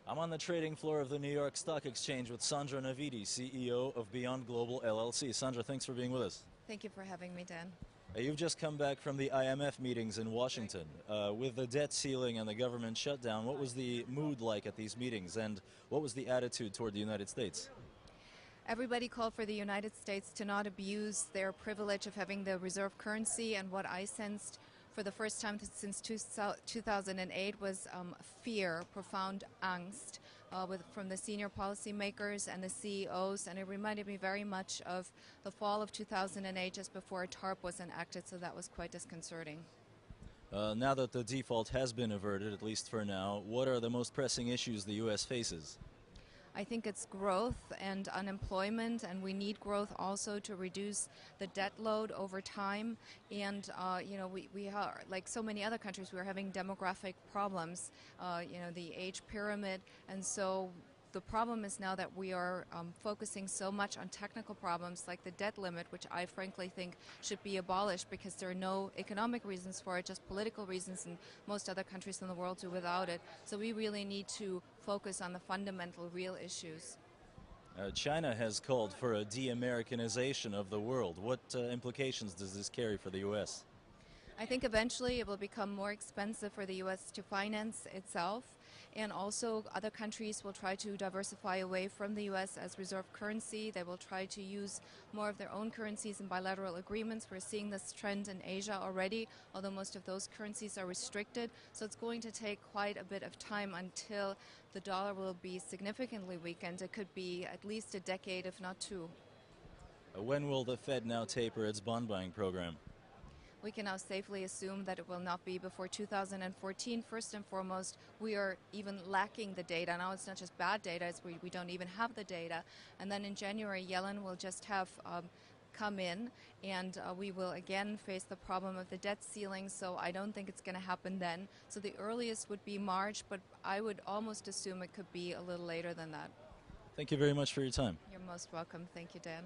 I'm on the trading floor of the New York Stock Exchange with Sandra Navidi, CEO of Beyond Global LLC. Sandra, thanks for being with us. Thank you for having me, Dan. You've just come back from the IMF meetings in Washington. With the debt ceiling and the government shutdown, what was the mood like at these meetings, and what was the attitude toward the United States? Everybody called for the United States to not abuse their privilege of having the reserve currency, and what I sensed for the first time since 2008 was fear, profound angst from the senior policymakers and the CEOs, and it reminded me very much of the fall of 2008 just before TARP was enacted, so that was quite disconcerting. Now that the default has been averted, at least for now, what are the most pressing issues the U.S. faces? I think it's growth and unemployment, and we need growth also to reduce the debt load over time. And we are, like so many other countries, we're having demographic problems. The age pyramid, and so the problem is now that we are focusing so much on technical problems like the debt limit, which I frankly think should be abolished because there are no economic reasons for it, just political reasons, and most other countries in the world do without it. So we really need to focus on the fundamental real issues. China has called for a de-Americanization of the world. What implications does this carry for the U.S.? I think eventually it will become more expensive for the U.S. to finance itself, and also other countries will try to diversify away from the U.S. as reserve currency. They will try to use more of their own currencies in bilateral agreements. We're seeing this trend in Asia already, although most of those currencies are restricted. So it's going to take quite a bit of time until the dollar will be significantly weakened. It could be at least a decade, if not two. When will the Fed now taper its bond buying program? We can now safely assume that it will not be before 2014. First and foremost, we are even lacking the data. Now it's not just bad data, it's we don't even have the data. And then in January, Yellen will just have come in, and we will again face the problem of the debt ceiling, so I don't think it's going to happen then. So the earliest would be March, but I would almost assume it could be a little later than that. Thank you very much for your time. You're most welcome. Thank you, Dan.